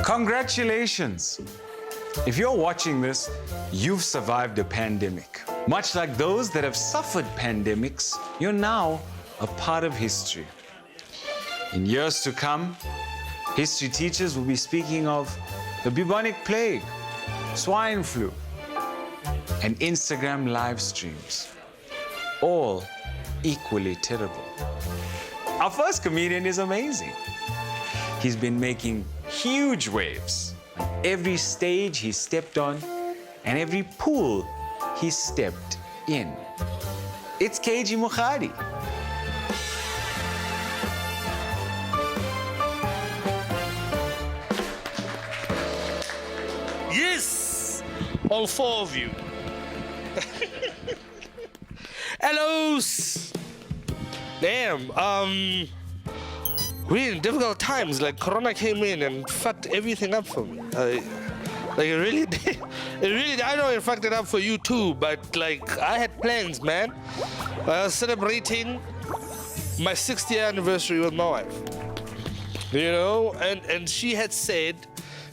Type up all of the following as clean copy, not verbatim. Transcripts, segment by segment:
Congratulations! If you're watching this, you've survived a pandemic. Much like those that have suffered pandemics, you're now a part of history. In years to come, history teachers will be speaking of the bubonic plague, swine flu, and Instagram live streams, all equally terrible. Our first comedian is amazing. He's been making huge waves on every stage he stepped on and every pool he stepped in. It's Mokgadi. Yes! All four of you. Hellos! Damn, we're in difficult times. Like, Corona came in and fucked everything up for me. Like, it really did. It really did. I know it fucked it up for you too, but, like, I had plans, man. I was celebrating my 6th year anniversary with my wife. You know? And she had said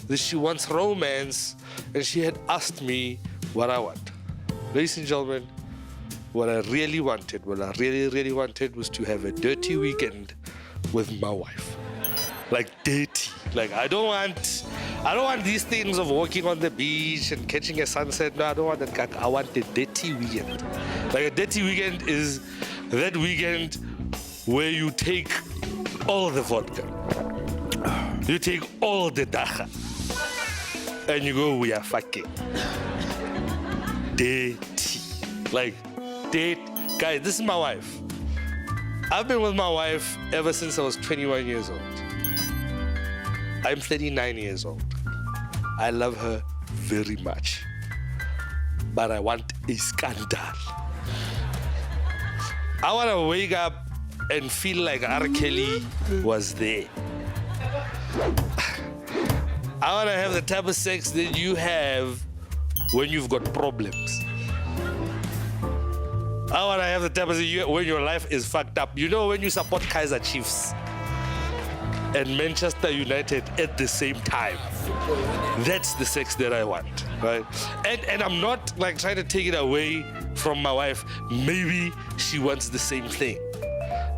that she wants romance, and she had asked me what I want. Ladies and gentlemen, what I really wanted was to have a dirty weekend with my wife. Like, dirty. Like, I don't want these things of walking on the beach and catching a sunset. No, I don't want that. I want a dirty weekend. Like, a dirty weekend is that weekend where you take all the vodka, you take all the dacha, and you go, we are fucking. Dirty. Like, date. Guys, this is my wife. I've been with my wife ever since I was 21 years old. I'm 39 years old. I love her very much. But I want a scandal. I want to wake up and feel like R. Kelly was there. I want to have the type of sex that you have when you've got problems. I want to have the type of sex when your life is fucked up. You know, when you support Kaizer Chiefs and Manchester United at the same time. That's the sex that I want, right? And I'm not like trying to take it away from my wife. Maybe she wants the same thing.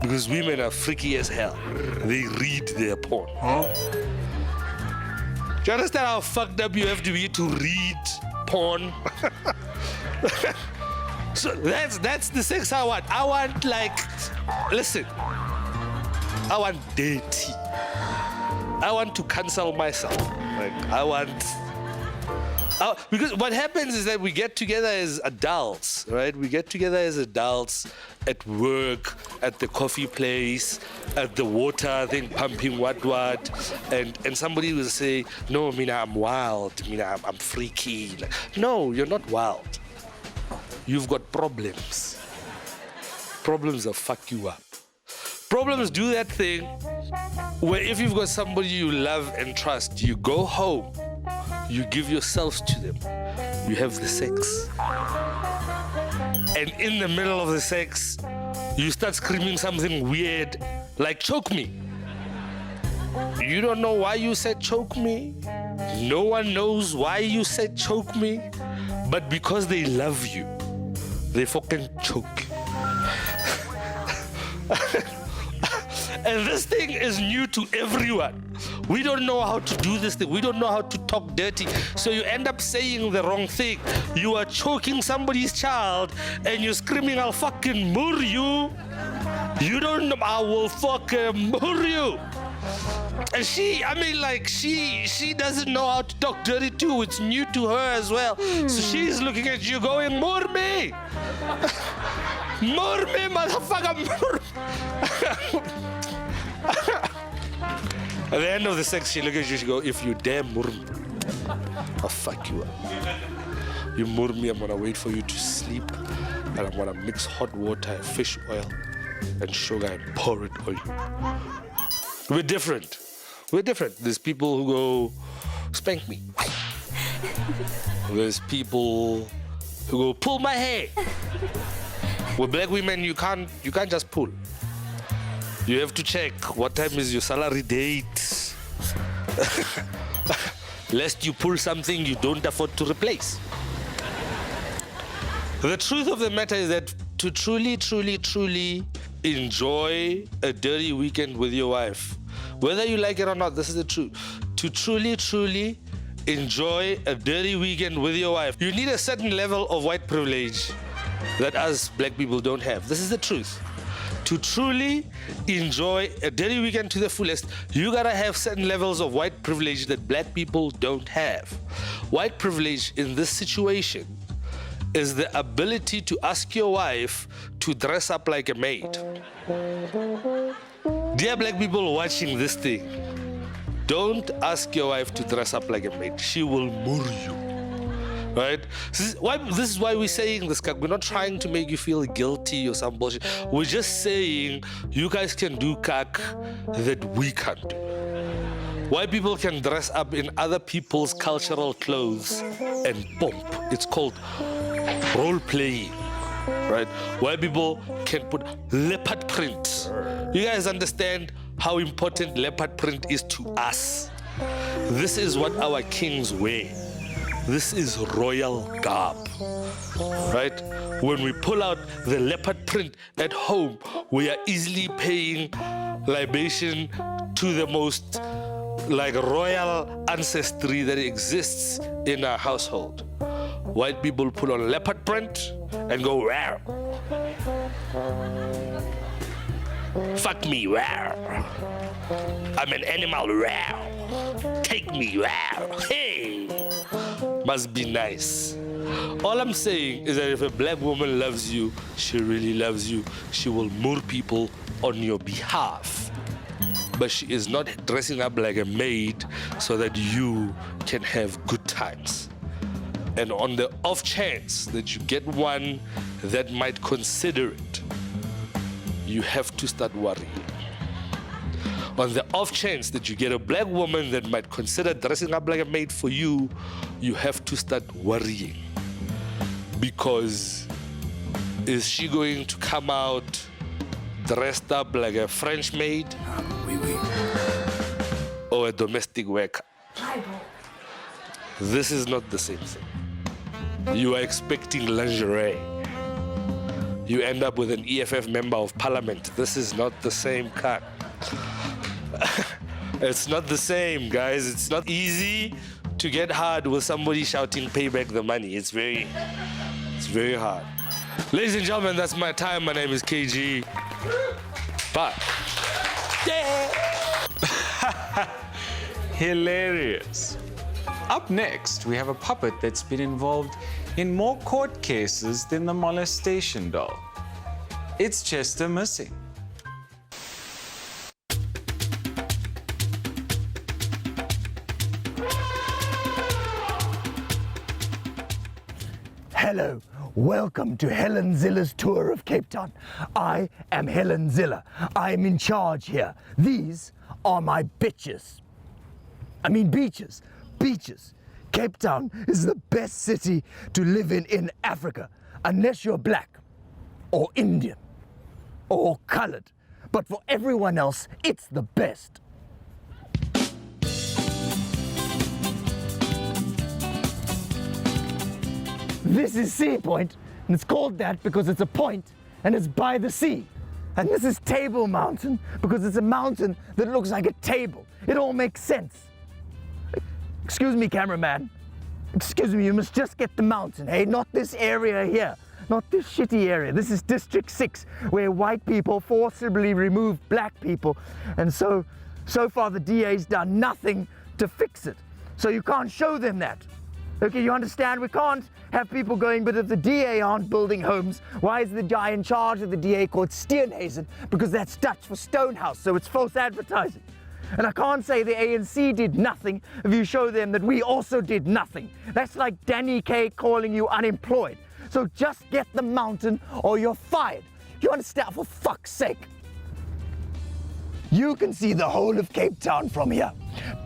Because women are freaky as hell. They read their porn. Huh? Do you understand how fucked up you have to be to read porn? So that's the sex I want. I want, like, listen, I want dirty. I want to cancel myself. Like, because what happens is that we get together as adults, right? We get together as adults at work, at the coffee place, at the water thing, pumping what, and somebody will say, no, Mina, I'm wild, Mina, I'm freaky. Like, no, you're not wild. You've got problems. Problems will fuck you up. Problems do that thing where if you've got somebody you love and trust, you go home, you give yourselves to them, you have the sex. And in the middle of the sex, you start screaming something weird, like choke me. You don't know why you said choke me. No one knows why you said choke me. But because they love you, they fucking choke you. And this thing is new to everyone. We don't know how to do this thing. We don't know how to talk dirty. So you end up saying the wrong thing. You are choking somebody's child and you're screaming, I'll fucking murder you. You don't know, I will fucking murder you. And she doesn't know how to talk dirty too. It's new to her as well. So she's looking at you going, murder me. Murder me, motherfucker, murder. At the end of the sex, she look at you, she go, if you dare murder me, I'll fuck you up. You murder me, I'm gonna wait for you to sleep, and I'm gonna mix hot water and fish oil and sugar and pour it on you. We're different. We're different. There's people who go, spank me. There's people who go, pull my hair. With black women, you can't just pull. You have to check what time is your salary date. lest you pull something you don't afford to replace. The truth of the matter is that to truly, truly, truly enjoy a dirty weekend with your wife, whether you like it or not, this is the truth. To truly, truly enjoy a dirty weekend with your wife, you need a certain level of white privilege that us black people don't have. This is the truth. To truly enjoy a dirty weekend to the fullest, you gotta have certain levels of white privilege that black people don't have. White privilege in this situation is the ability to ask your wife to dress up like a maid. Dear black people watching this thing, don't ask your wife to dress up like a maid. She will murder you. Right? This is why we're saying this. We're not trying to make you feel guilty or some bullshit. We're just saying you guys can do kak that we can't do. White people can dress up in other people's cultural clothes and pomp. It's called role playing. Right? White people can put leopard print. You guys understand how important leopard print is to us? This is what our kings wear. This is royal garb, right? When we pull out the leopard print at home, we are easily paying libation to the most like royal ancestry that exists in our household. White people put on leopard print and go, wow. Fuck me, wow. I'm an animal, wow. Take me, wow. Hey. Must be nice. All I'm saying is that if a black woman loves you, she really loves you. She will murder people on your behalf. But she is not dressing up like a maid so that you can have good times. And on the off chance that you get one that might consider it, you have to start worrying. On the off chance that you get a black woman that might consider dressing up like a maid for you, you have to start worrying. Because is she going to come out dressed up like a French maid? Or a domestic worker? This is not the same thing. You are expecting lingerie. You end up with an EFF member of parliament. This is not the same cut. It's not the same, guys. It's not easy to get hard with somebody shouting, pay back the money. It's very hard. Ladies and gentlemen, that's my time. My name is KG. Bye. Yeah. Hilarious. Up next, we have a puppet that's been involved in more court cases than the molestation doll. It's Chester missing. Hello, welcome to Helen Zilla's tour of Cape Town. I am Helen Zilla. I am in charge here. These are my bitches. I mean beaches. Beaches. Cape Town is the best city to live in Africa, unless you're black or Indian or colored. But for everyone else, it's the best. This is Sea Point, and it's called that because it's a point and it's by the sea. And this is Table Mountain because it's a mountain that looks like a table. It all makes sense. Excuse me, cameraman. Excuse me, you must just get the mountain, hey? Not this area here. Not this shitty area. This is District 6, where white people forcibly remove black people. And so far the DA's done nothing to fix it. So you can't show them that. Okay, you understand? We can't have people going, but if the DA aren't building homes, why is the guy in charge of the DA called Steenhuisen? Because that's Dutch for Stonehouse, so it's false advertising. And I can't say the ANC did nothing if you show them that we also did nothing. That's like Danny Kaye calling you unemployed. So just get the mountain or you're fired. You understand? For fuck's sake. You can see the whole of Cape Town from here.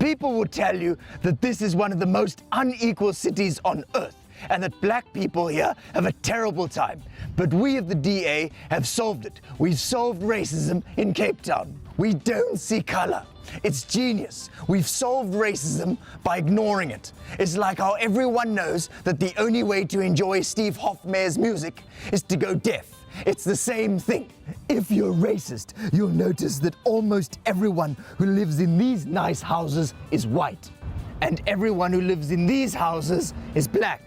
People will tell you that this is one of the most unequal cities on earth and that black people here have a terrible time. But we of the DA have solved it. We've solved racism in Cape Town. We don't see color. It's genius. We've solved racism by ignoring it. It's like how everyone knows that the only way to enjoy Steve Hofmeier's music is to go deaf. It's the same thing. If you're racist, you'll notice that almost everyone who lives in these nice houses is white. And everyone who lives in these houses is black.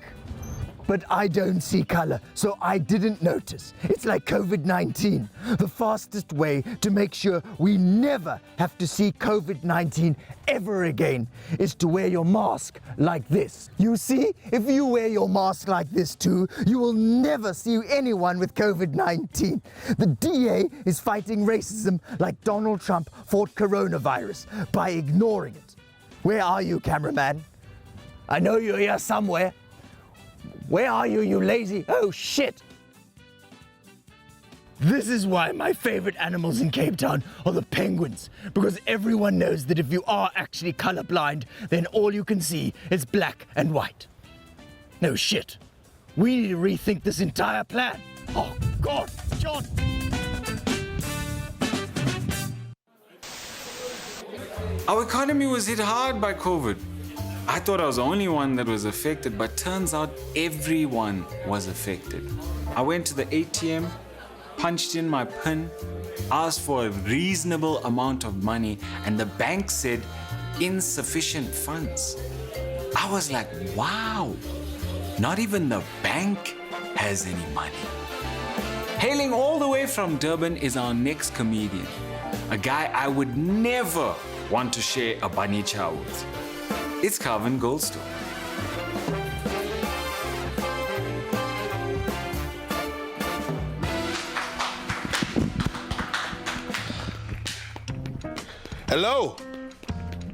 But I don't see color, so I didn't notice. It's like COVID-19. The fastest way to make sure we never have to see COVID-19 ever again is to wear your mask like this. You see, if you wear your mask like this too, you will never see anyone with COVID-19. The DA is fighting racism like Donald Trump fought coronavirus by ignoring it. Where are you, cameraman? I know you're here somewhere. Where are you, you lazy? Oh, shit! This is why my favorite animals in Cape Town are the penguins. Because everyone knows that if you are actually colorblind, then all you can see is black and white. No shit. We need to rethink this entire plan. Oh, God, John! Our economy was hit hard by COVID. I thought I was the only one that was affected, but turns out everyone was affected. I went to the ATM, punched in my PIN, asked for a reasonable amount of money, and the bank said insufficient funds. I was like, wow, not even the bank has any money. Hailing all the way from Durban is our next comedian, a guy I would never want to share a bunny chow with. It's Carvin Goldstone. Hello.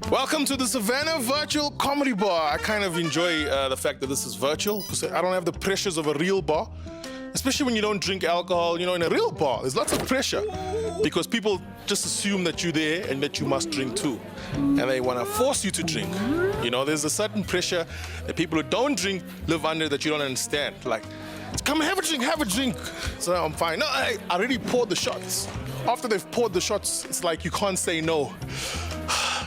Welcome to the Savanna Virtual Comedy Bar. I kind of enjoy the fact that this is virtual because I don't have the pressures of a real bar. Especially when you don't drink alcohol, you know, in a real bar, there's lots of pressure because people just assume that you're there and that you must drink too. And they want to force you to drink. You know, there's a certain pressure that people who don't drink live under that you don't understand. Like, come have a drink. So I'm fine. No, I already poured the shots. After they've poured the shots, it's like you can't say no.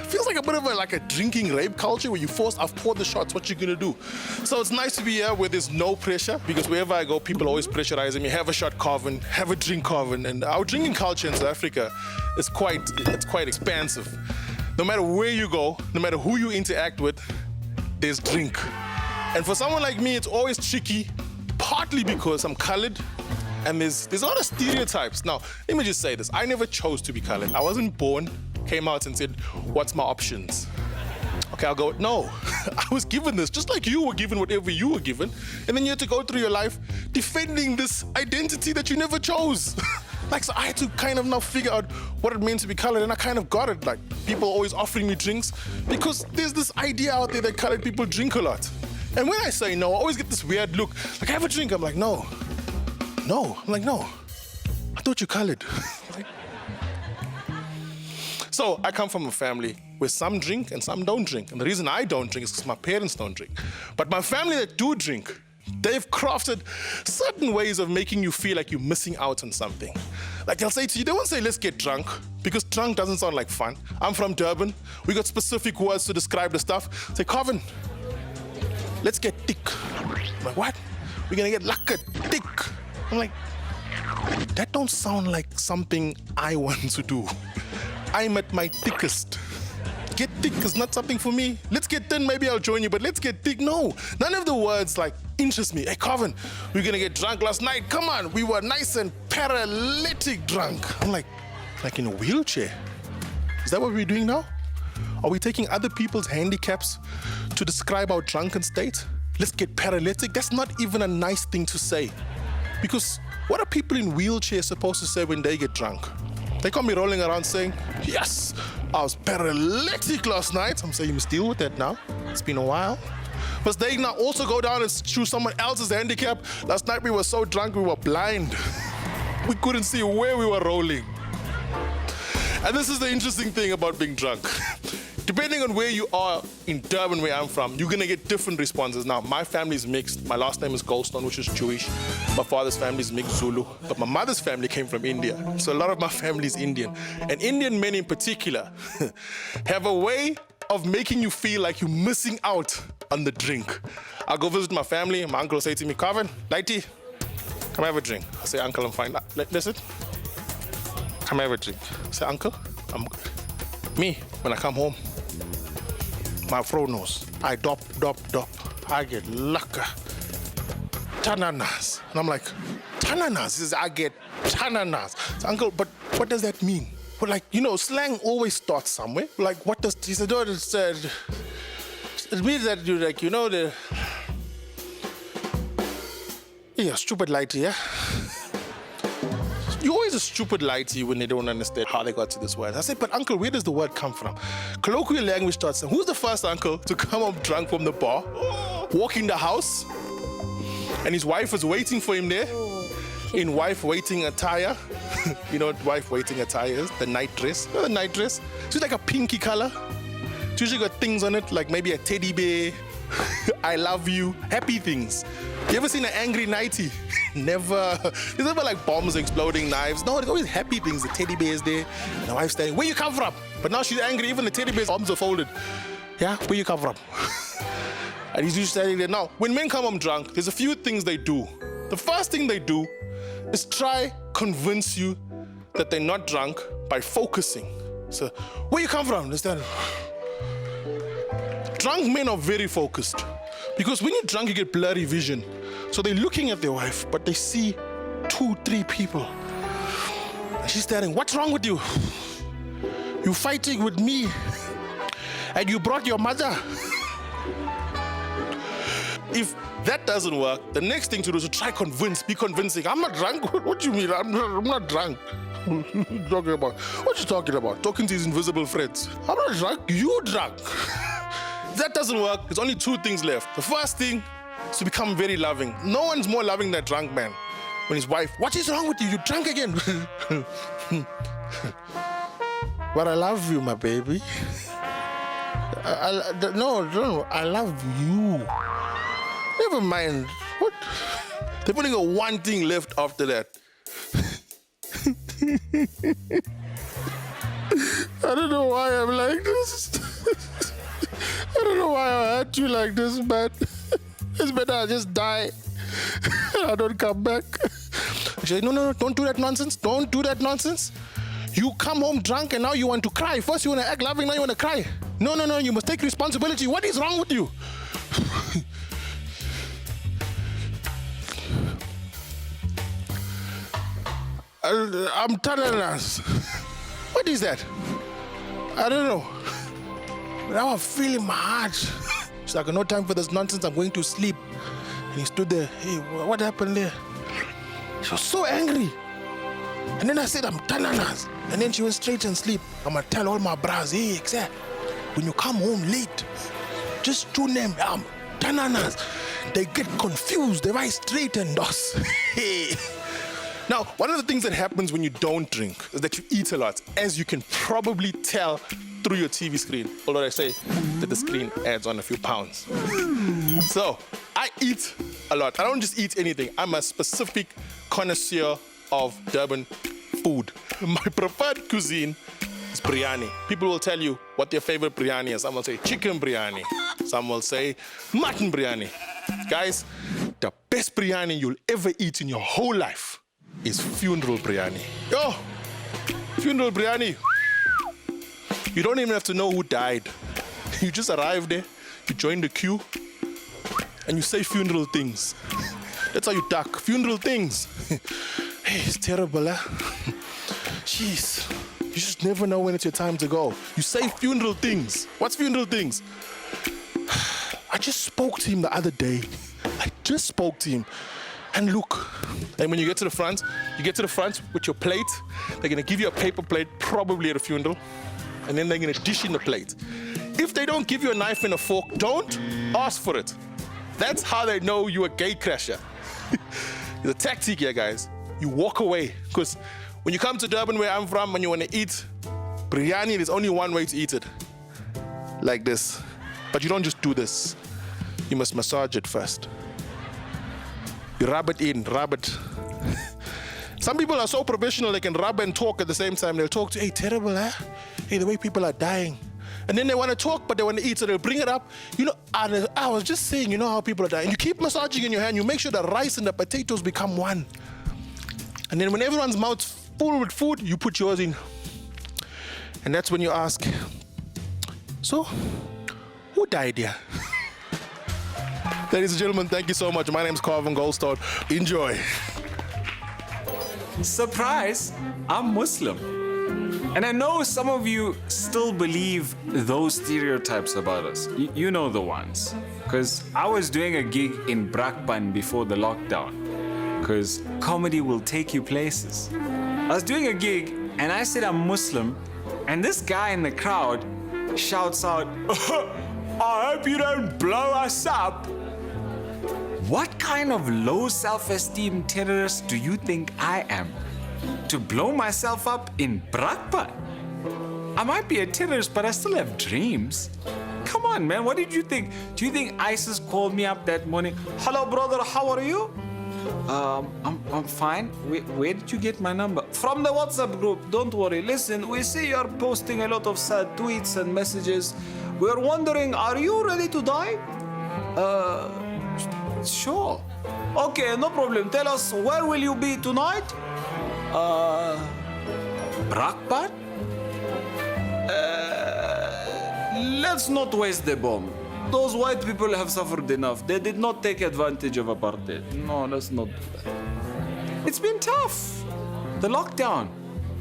Feels like a bit of a drinking rape culture where I've poured the shots, what you gonna do? So it's nice to be here where there's no pressure because wherever I go, people always pressurizing me, have a shot, Carvin, have a drink, Carvin. And our drinking culture in South Africa is quite expansive. No matter where you go, no matter who you interact with, there's drink. And for someone like me, it's always tricky, partly because I'm colored and there's a lot of stereotypes. Now, let me just say this, I never chose to be colored. I wasn't born, came out and said, what's my options? Okay, I'll go, no. I was given this, just like you were given whatever you were given, and then you had to go through your life defending this identity that you never chose. So I had to kind of now figure out what it meant to be colored, and I kind of got it. Like, people always offering me drinks, because there's this idea out there that colored people drink a lot. And when I say no, I always get this weird look, like, have a drink. I'm like, no. I'm like, no. I thought you colored. So I come from a family where some drink and some don't drink. And the reason I don't drink is because my parents don't drink. But my family that do drink, they've crafted certain ways of making you feel like you're missing out on something. Like they'll say to you, they won't say, let's get drunk, because drunk doesn't sound like fun. I'm from Durban. We got specific words to describe the stuff. Say, Carvin, let's get thick. I'm like, what? We're gonna get lacquered, thick. I'm like, that don't sound like something I want to do. I'm at my thickest. Get thick is not something for me. Let's get thin, maybe I'll join you, but let's get thick. No, none of the words interest me. Hey, Carvin, we're gonna get drunk last night. Come on, we were nice and paralytic drunk. I'm like in a wheelchair. Is that what we're doing now? Are we taking other people's handicaps to describe our drunken state? Let's get paralytic. That's not even a nice thing to say. Because what are people in wheelchairs supposed to say when they get drunk? They can't be rolling around saying, yes, I was paralytic last night. I'm saying you must deal with that now. It's been a while. But they now also go down and choose someone else's handicap. Last night we were so drunk we were blind. We couldn't see where we were rolling. And this is the interesting thing about being drunk. depending on where you are in Durban, where I'm from, you're gonna get different responses. Now, my family is mixed. My last name is Goldstone, which is Jewish. My father's family is mixed Zulu, but my mother's family came from India. So a lot of my family is Indian. And Indian men in particular have a way of making you feel like you're missing out on the drink. I'll go visit my family. My uncle will say to me, Carvin, Lighty, come have a drink. I say, Uncle, I'm fine. Listen, come have a drink. I say, Uncle, me, when I come home, my fro knows. I dop. I get lacquer. Tananas. And I'm like, tananas? He says, I get tananas. So, Uncle, but what does that mean? But like, you know, slang always starts somewhere. Like, what does, he said, oh, it means that you like, you know, the, yeah, stupid lighty, yeah? You're always a stupid lighty when they don't understand how they got to this word. I said, but Uncle, where does the word come from? Colloquial language starts, who's the first uncle to come up drunk from the bar, walk in the house, and his wife was waiting for him there, in wife-waiting attire. You know what wife-waiting attire is? The night dress. You know the night dress? It's like a pinky color. It's usually got things on it, like maybe a teddy bear, I love you, happy things. You ever seen an angry nightie? Never. There's never like bombs exploding, knives. No, there's always happy things. The teddy bear's there, and the wife's saying, where you come from? But now she's angry, even the teddy bear's arms are folded. Yeah, where you come from? And he's usually standing there. Now, when men come home drunk, there's a few things they do. The first thing they do is try convince you that they're not drunk by focusing. So, where you come from? Understand? Drunk men are very focused because when you're drunk, you get blurry vision. So they're looking at their wife, but they see 2-3 people. And she's staring, what's wrong with you? You're fighting with me, and you brought your mother. If that doesn't work, the next thing to do is to try be convincing. I'm not drunk. What do you mean? I'm not drunk. Talking about? What you talking about? Talking to his invisible friends. I'm not drunk. You drunk. That doesn't work. There's only 2 things left. The first thing is to become very loving. No one's more loving than a drunk man. When his wife, what is wrong with you? You drunk again. But I love you, my baby. No, I love you. Never mind. What? They've only got one thing left after that. I don't know why I'm like this. I don't know why I hurt you like this, man. It's better I just die. I don't come back. She said, no, don't do that nonsense. Don't do that nonsense. You come home drunk and now you want to cry. First you want to act loving, now you want to cry. No, you must take responsibility. What is wrong with you? I'm tananas. What is that? I don't know. Now I'm feeling my heart. She's like, no time for this nonsense. I'm going to sleep. And he stood there. Hey, what happened there? She was so angry. And then I said, I'm tananas. And then she went straight and sleep. I'm going to tell all my bras, hey, exact. When you come home late, just tune them, tananas. They get confused. They write straight and us. Now, one of the things that happens when you don't drink is that you eat a lot, as you can probably tell through your TV screen. Although I say that the screen adds on a few pounds. So, I eat a lot. I don't just eat anything. I'm a specific connoisseur of Durban food. My preferred cuisine is biryani. People will tell you what their favorite biryani is. Some will say chicken biryani. Some will say mutton biryani. Guys, the best biryani you'll ever eat in your whole life is funeral biryani. Yo, funeral biryani. You don't even have to know who died. You just arrive there, you join the queue, and you say funeral things. That's how you talk, funeral things. Hey, it's terrible, eh? Jeez, you just never know when it's your time to go. You say funeral things. What's funeral things? I just spoke to him the other day. And look, and when you get to the front with your plate. They're gonna give you a paper plate, probably at a funeral, and then they're gonna dish in the plate. If they don't give you a knife and a fork, don't ask for it. That's how they know you're a gay crasher. The tactic here, guys, you walk away. Because when you come to Durban, where I'm from, when you wanna eat biryani, there's only one way to eat it. like this. But you don't just do this. You must massage it first. You rub it in, rub it. Some people are so professional, they can rub and talk at the same time. They'll talk to, hey, terrible, huh? Hey, the way people are dying. And then they want to talk, but they want to eat, so they'll bring it up. You know, I was just saying, you know how people are dying. You keep massaging in your hand, you make sure the rice and the potatoes become one. And then when everyone's mouth's full with food, you put yours in. And that's when you ask, so, who died here? Ladies and gentlemen, thank you so much. My name's Carvin Goldstone. Enjoy. Surprise, I'm Muslim. And I know some of you still believe those stereotypes about us. You know the ones. Because I was doing a gig in Brakpan before the lockdown. Because comedy will take you places. I was doing a gig and I said I'm Muslim, and this guy in the crowd shouts out, I hope you don't blow us up. What kind of low self-esteem terrorist do you think I am? To blow myself up in Brakpan? I might be a terrorist, but I still have dreams. Come on, man, what did you think? Do you think ISIS called me up that morning? Hello, brother, how are you? I'm fine. Where did you get my number? From the WhatsApp group. Don't worry. Listen, we see you're posting a lot of sad tweets and messages. We're wondering, are you ready to die? Sure. Okay, no problem. Tell us, where will you be tonight? Brakpan? Let's not waste the bomb. Those white people have suffered enough. They did not take advantage of apartheid. No, let's not do that. It's been tough. The lockdown.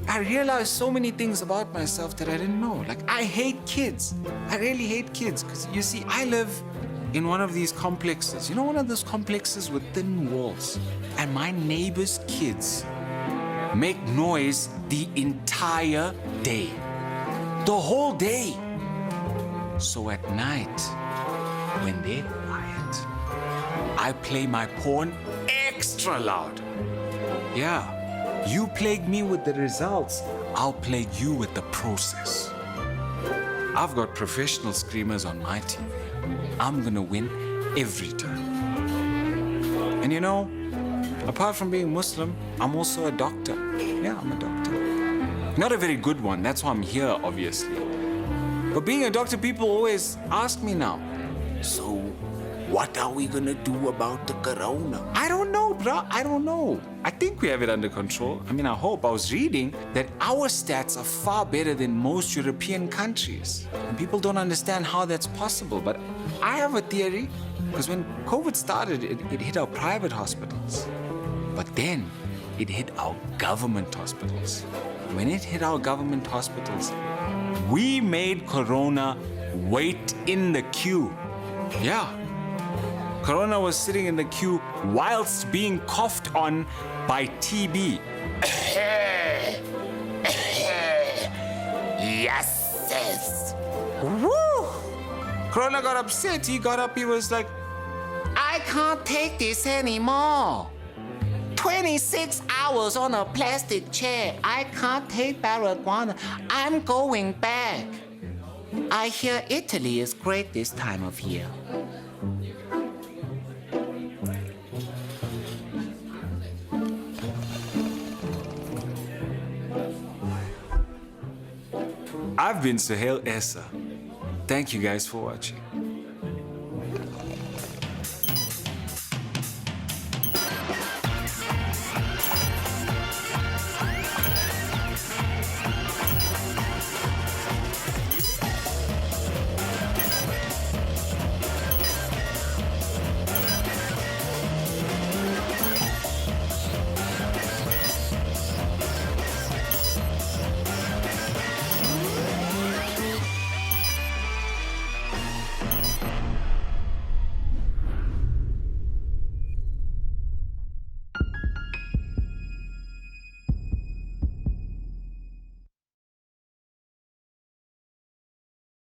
I realized so many things about myself that I didn't know. Like, I hate kids. I really hate kids. Because, you see, I live in one of these complexes. You know, one of those complexes with thin walls. And my neighbor's kids make noise the entire day. The whole day. So at night, when they're quiet, I play my porn extra loud. Yeah, you plague me with the results, I'll plague you with the process. I've got professional screamers on my TV. I'm gonna win every time. And you know, apart from being Muslim, I'm also a doctor. Yeah, I'm a doctor. Not a very good one, that's why I'm here, obviously. But being a doctor, people always ask me now, so what are we gonna do about the corona? I don't know, bro. I don't know. I think we have it under control. I mean, I hope. I was reading that our stats are far better than most European countries. And people don't understand how that's possible. But I have a theory, because when COVID started, it hit our private hospitals. But then it hit our government hospitals. When it hit our government hospitals, we made corona wait in the queue. Yeah. Corona was sitting in the queue whilst being coughed on by TB. Yes. Woo! Corona got upset. He got up. He was like, I can't take this anymore. 26 hours on a plastic chair. I can't take marijuana. I'm going back. I hear Italy is great this time of year. I've been Suhayl Essa. Thank you guys for watching.